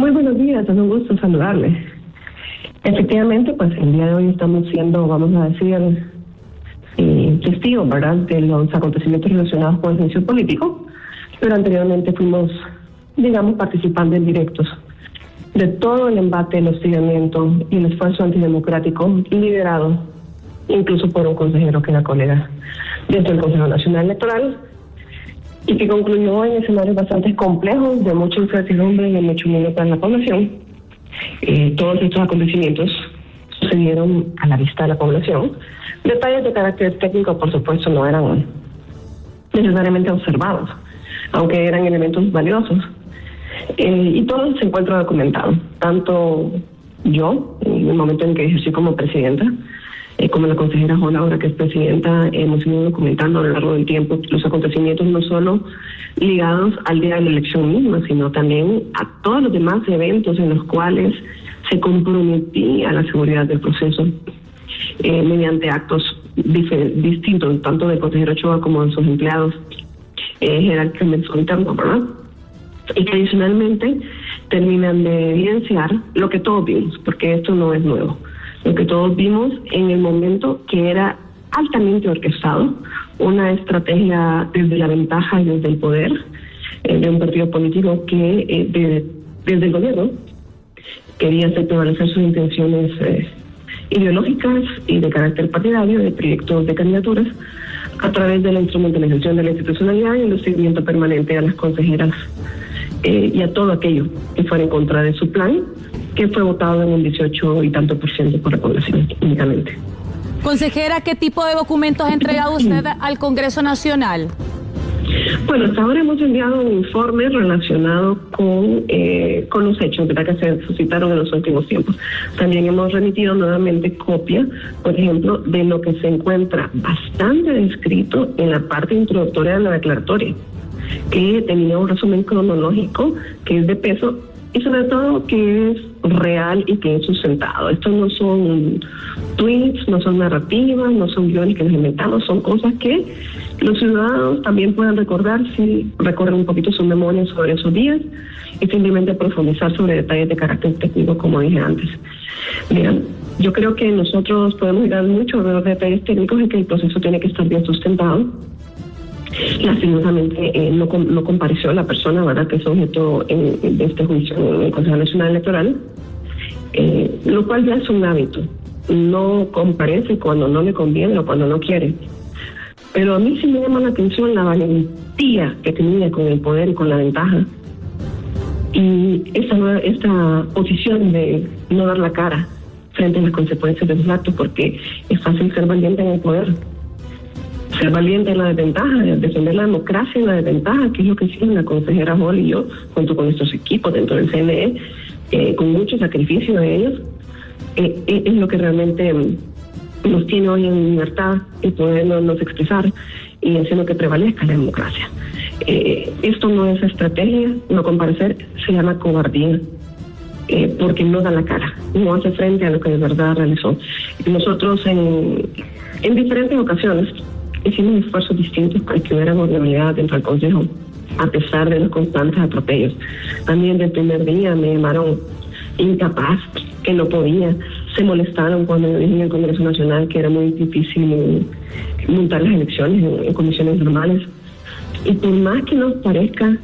Muy buenos días, es un gusto saludarle. Efectivamente, pues el día de hoy estamos siendo, vamos a decir, testigos, ¿verdad?, de los acontecimientos relacionados con el juicio político, pero anteriormente fuimos, digamos, participantes directos de todo el embate, el hostigamiento y el esfuerzo antidemocrático liderado incluso por un consejero que era colega dentro del Consejo Nacional Electoral y que concluyó en escenarios bastante complejos, de mucha incertidumbre y de mucho miedo para la población. Todos estos acontecimientos sucedieron a la vista de la población. Detalles de carácter técnico, por supuesto, no eran necesariamente observados, aunque eran elementos valiosos. Y todo se encuentra documentado. Tanto yo, en el momento en que ejercí como presidenta, como la consejera Jola, ahora que es presidenta, hemos ido documentando a lo largo del tiempo los acontecimientos, no solo ligados al día de la elección misma, sino también a todos los demás eventos en los cuales se comprometía la seguridad del proceso mediante actos distintos, tanto del consejero Ochoa como de sus empleados jerárquicamente internos, ¿verdad? Y que adicionalmente terminan de evidenciar lo que todos vimos, porque esto no es nuevo. Lo que todos vimos en el momento que era altamente orquestado, una estrategia desde la ventaja y desde el poder de un partido político que desde el gobierno quería hacer prevalecer sus intenciones ideológicas y de carácter partidario de proyectos de candidaturas a través de la instrumentalización de la institucionalidad y el seguimiento permanente a las consejeras y a todo aquello que fuera en contra de su plan, que fue votado en un 18 y tanto % por la población únicamente. Consejera, ¿qué tipo de documentos ha entregado usted al Congreso Nacional? Bueno, hasta ahora hemos enviado un informe relacionado con los hechos, ¿verdad?, que se suscitaron en los últimos tiempos. También hemos remitido nuevamente copia, por ejemplo, de lo que se encuentra bastante descrito en la parte introductoria de la declaratoria, que tenía un resumen cronológico que es de peso y sobre todo que es real y que es sustentado. Estos no son tweets, no son narrativas, no son guiones que nos inventamos, son cosas que los ciudadanos también puedan recordar si recorren un poquito su memoria sobre esos días y simplemente profundizar sobre detalles de carácter técnico, como dije antes. Miren, yo creo que nosotros podemos ir a mucho de los detalles técnicos y que el proceso tiene que estar bien sustentado. Lastimosamente no compareció la persona, ¿verdad?, que es objeto de este juicio en el Consejo Nacional Electoral, lo cual ya es un hábito. No comparece cuando no le conviene o cuando no quiere. Pero a mí sí me llama la atención la valentía que tenía con el poder y con la ventaja. Y esta posición de no dar la cara frente a las consecuencias de sus actos, porque es fácil ser valiente en el poder. Ser valiente en la desventaja, defender la democracia en la desventaja, que es lo que hicieron la consejera Hall y yo, junto con nuestros equipos dentro del CNE, con mucho sacrificio de ellos, es lo que realmente nos tiene hoy en libertad y podernos expresar y haciendo que prevalezca la democracia. Esto no es estrategia, no comparecer, se llama cobardía. Porque no da la cara, no hace frente a lo que de verdad realizó. Nosotros en diferentes ocasiones hicimos esfuerzos distintos para que hubiera gobernabilidad dentro del Consejo, a pesar de los constantes atropellos. También del primer día me llamaron incapaz, que no podía. Se molestaron cuando yo dije en el Congreso Nacional que era muy difícil montar las elecciones en condiciones normales. Y por más que nos parezca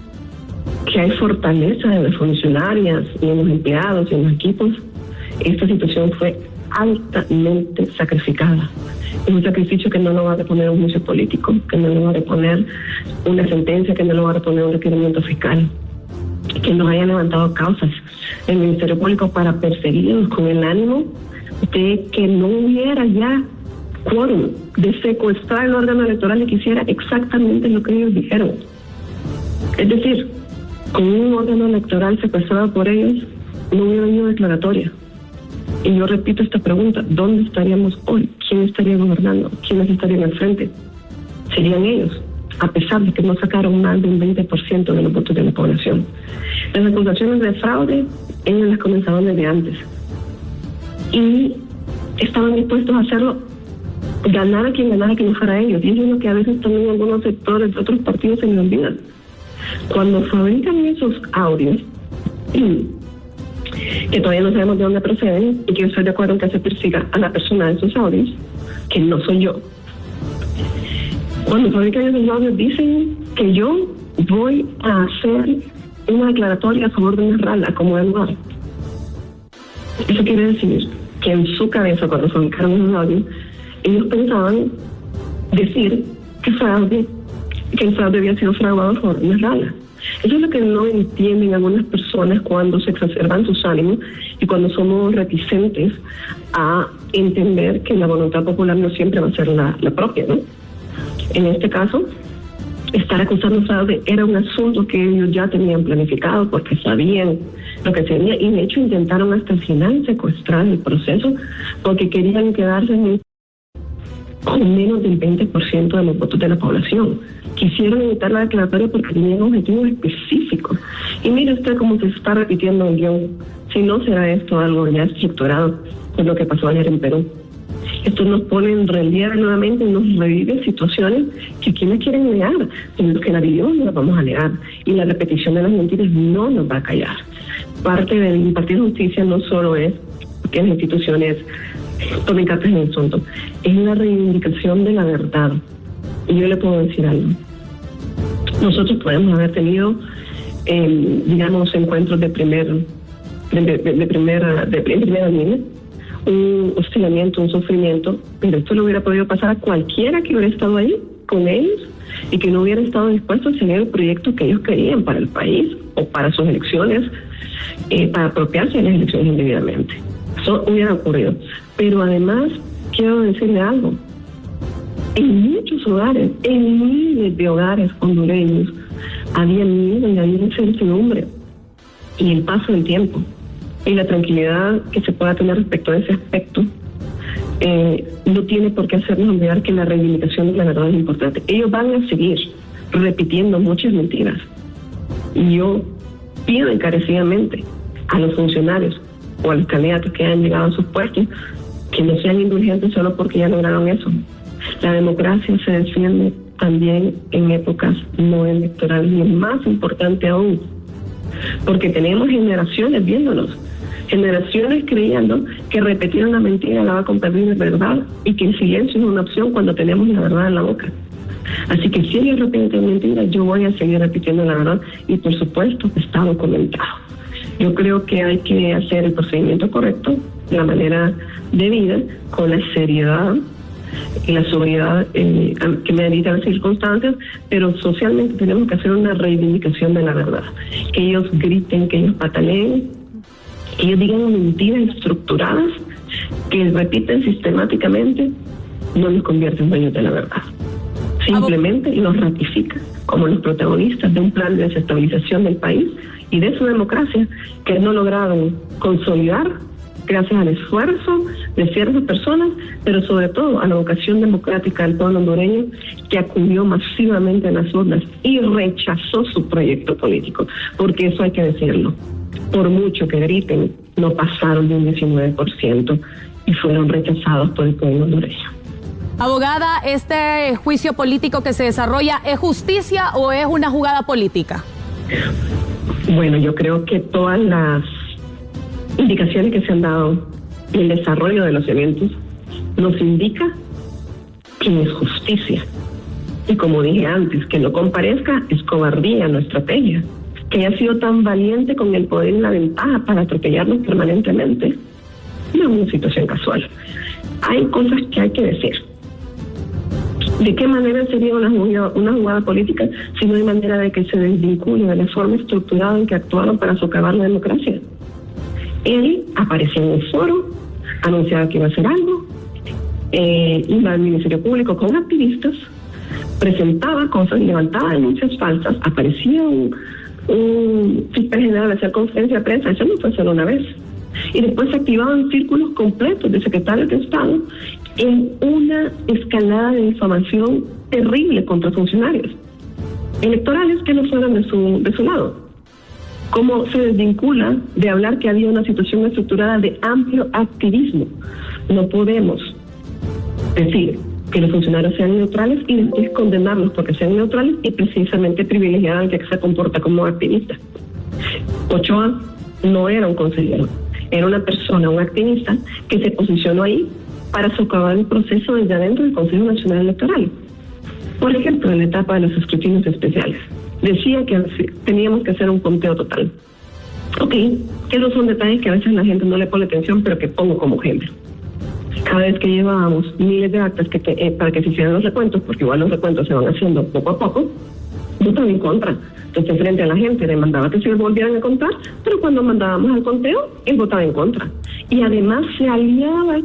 que hay fortaleza de las funcionarias y en los empleados y en los equipos, esta situación fue altamente sacrificada. Es un sacrificio que no lo va a reponer un juicio político, que no lo va a reponer una sentencia, que no lo va a reponer un requerimiento fiscal, que nos hayan levantado causas en el Ministerio Público para perseguirnos con el ánimo de que no hubiera ya quórum, de secuestrar el órgano electoral y que hiciera exactamente lo que ellos dijeron. Es decir, con un órgano electoral secuestrado por ellos, no hubiera habido declaratoria. Y yo repito esta pregunta, ¿dónde estaríamos hoy? ¿Quién estaría gobernando? ¿Quiénes estarían al frente? Serían ellos, a pesar de que no sacaron más de un 20% de los votos de la población. Las acusaciones de fraude, ellos las comenzaban desde antes. Y estaban dispuestos a hacerlo, ganara quien ganara, que no fuera ellos. Y eso es lo que a veces también algunos sectores de otros partidos se me olvidan. Cuando fabrican esos audios, que todavía no sabemos de dónde proceden y que yo estoy de acuerdo en que se persiga a la persona de esos audios, que no soy yo. Cuando fabrican esos audios dicen que yo voy a hacer una declaratoria a favor de Nasrallah como Eduardo. Eso quiere decir que en su cabeza, cuando fabricaron esos audios, ellos pensaban decir que el fraude había sido fraudado por Nasrallah. Eso es lo que no entienden algunas personas cuando se exacerban sus ánimos y cuando somos reticentes a entender que la voluntad popular no siempre va a ser la propia, ¿no? En este caso, estar acusando fraude era un asunto que ellos ya tenían planificado porque sabían lo que se venía y de hecho intentaron hasta el final secuestrar el proceso porque querían quedarse con menos del 20% de los votos de la población. Quisieron evitar la declaratoria porque tenían objetivos específicos. Y mire usted cómo se está repitiendo el guión. Si no será esto algo ya estructurado con lo que pasó ayer en Perú. Esto nos pone en relieve nuevamente y nos revive situaciones que quienes quieren negar, pero que la vivió no la vamos a negar. Y la repetición de las mentiras no nos va a callar. Parte del impartir justicia no solo es que las instituciones tomen cartas en el asunto, es una reivindicación de la verdad. Y yo le puedo decir algo. Nosotros podemos haber tenido, digamos, encuentros de primera línea, un hostigamiento, un sufrimiento, pero esto le hubiera podido pasar a cualquiera que hubiera estado ahí con ellos y que no hubiera estado dispuesto a seguir el proyecto que ellos querían para el país o para sus elecciones, para apropiarse de las elecciones indebidamente. Eso hubiera ocurrido. Pero además, quiero decirle algo. En muchos hogares, en miles de hogares hondureños, había miedo y había incertidumbre. Y el paso del tiempo y la tranquilidad que se pueda tener respecto a ese aspecto no tiene por qué hacernos olvidar que la reivindicación de la verdad es importante. Ellos van a seguir repitiendo muchas mentiras. Y yo pido encarecidamente a los funcionarios o a los candidatos que hayan llegado a sus puestos que no sean indulgentes solo porque ya lograron eso. La democracia se defiende también en épocas no electorales y es más importante aún porque tenemos generaciones viéndonos, generaciones creyendo que repetir una mentira la va a convertir en verdad y que el silencio es una opción cuando tenemos la verdad en la boca. Así que si ellos repiten mentiras, yo voy a seguir repitiendo la verdad y por supuesto está documentado. Yo creo que hay que hacer el procedimiento correcto, de la manera debida, con la seriedad y la sobriedad que meditan las circunstancias, pero socialmente tenemos que hacer una reivindicación de la verdad. Que ellos griten, que ellos pataleen, que ellos digan mentiras estructuradas, que repiten sistemáticamente, no nos convierte en dueños de la verdad. Simplemente nos ratifica como los protagonistas de un plan de desestabilización del país y de su democracia que no lograron consolidar gracias al esfuerzo de ciertas personas, pero sobre todo a la vocación democrática del pueblo hondureño que acudió masivamente a las urnas y rechazó su proyecto político, porque eso hay que decirlo. Por mucho que griten, no pasaron de un 19% y fueron rechazados por el pueblo hondureño. Abogada, ¿este juicio político que se desarrolla es justicia o es una jugada política? Bueno, yo creo que todas las indicaciones que se han dado en el desarrollo de los eventos nos indica que es justicia. Y como dije antes, que no comparezca es cobardía, no estrategia. Que haya sido tan valiente con el poder y la ventaja para atropellarnos permanentemente no es una situación casual. Hay cosas que hay que decir. ¿De qué manera sería una jugada política si no hay manera de que se desvincule de la forma estructurada en que actuaron para socavar la democracia? Él aparecía en el foro, anunciaba que iba a hacer algo, iba al Ministerio Público con activistas, presentaba cosas, levantaba denuncias falsas, aparecía un fiscal general a hacer conferencia de prensa, eso no fue solo una vez. Y después se activaban círculos completos de secretarios de Estado en una escalada de difamación terrible contra funcionarios electorales que no fueran de su lado. ¿Cómo se desvincula de hablar que había una situación estructurada de amplio activismo? No podemos decir que los funcionarios sean neutrales y después condenarlos porque sean neutrales y precisamente privilegiar al que se comporta como activista. Ochoa no era un consejero, era una persona, un activista que se posicionó ahí para socavar el proceso desde adentro del Consejo Nacional Electoral. Por ejemplo, en la etapa de los escrutinios especiales, decía que teníamos que hacer un conteo total. Ok, esos son detalles que a veces la gente no le pone atención, pero que pongo como ejemplo. Cada vez que llevábamos miles de actas para que se hicieran los recuentos, porque igual los recuentos se van haciendo poco a poco, yo estaba en contra. Entonces, frente a la gente le mandaba que se volvieran a contar, pero cuando mandábamos al conteo, él votaba en contra. Y además se aliaba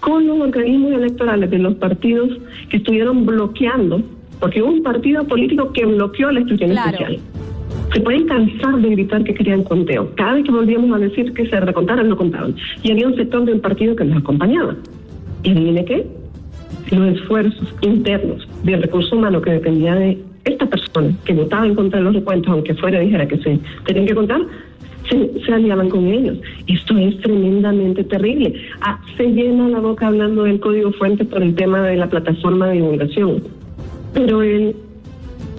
con los organismos electorales de los partidos que estuvieron bloqueando, porque hubo un partido político que bloqueó la escrutinio especial. Se pueden cansar de gritar que querían conteo. Cada vez que volvíamos a decir que se recontaran, no contaban. Y había un sector del partido que nos acompañaba. ¿Y adivine qué? Los esfuerzos internos del recurso humano que dependía de esta persona que votaba en contra de los recuentos, aunque fuera dijera que se tenían que contar, se aliaban con ellos. Esto es tremendamente terrible. Se llena la boca hablando del código fuente por el tema de la plataforma de divulgación. Pero él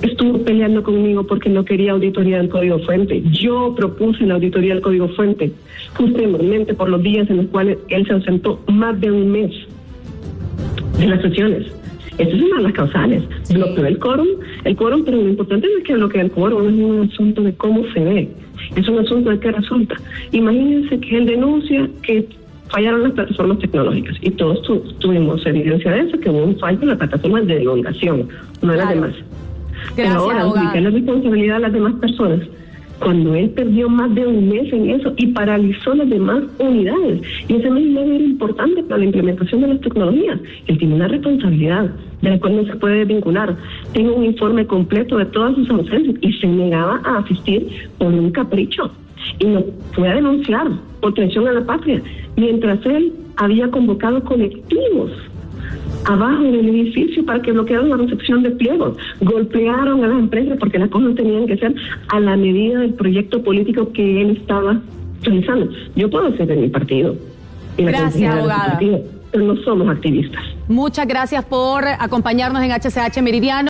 estuvo peleando conmigo porque no quería auditoría del código fuente. Yo propuse la auditoría del código fuente justamente por los días en los cuales él se ausentó más de un mes de las sesiones. Esa es una de las causales. Bloqueó el quórum, pero lo importante no es que bloquee el quórum, no es un asunto de cómo se ve, es un asunto de qué resulta. Imagínense que él denuncia que fallaron las plataformas tecnológicas y todos tuvimos evidencia de eso, que hubo un fallo en las plataformas de divulgación, no en las demás. Pero ahora, ubicar la responsabilidad de las demás personas, cuando él perdió más de un mes en eso y paralizó las demás unidades. Y ese mismo era importante para la implementación de las tecnologías. Él tiene una responsabilidad de la cual no se puede vincular. Tiene un informe completo de todas sus ausencias y se negaba a asistir por un capricho. Y no fue a denunciar por traición a la patria, mientras él había convocado colectivos abajo del edificio para que bloquearan la recepción de pliegos, golpearon a las empresas porque las cosas tenían que ser a la medida del proyecto político que él estaba realizando. Yo puedo ser de mi partido. Gracias, abogada. Partido, pero no somos activistas. Muchas gracias por acompañarnos en HCH Meridiano.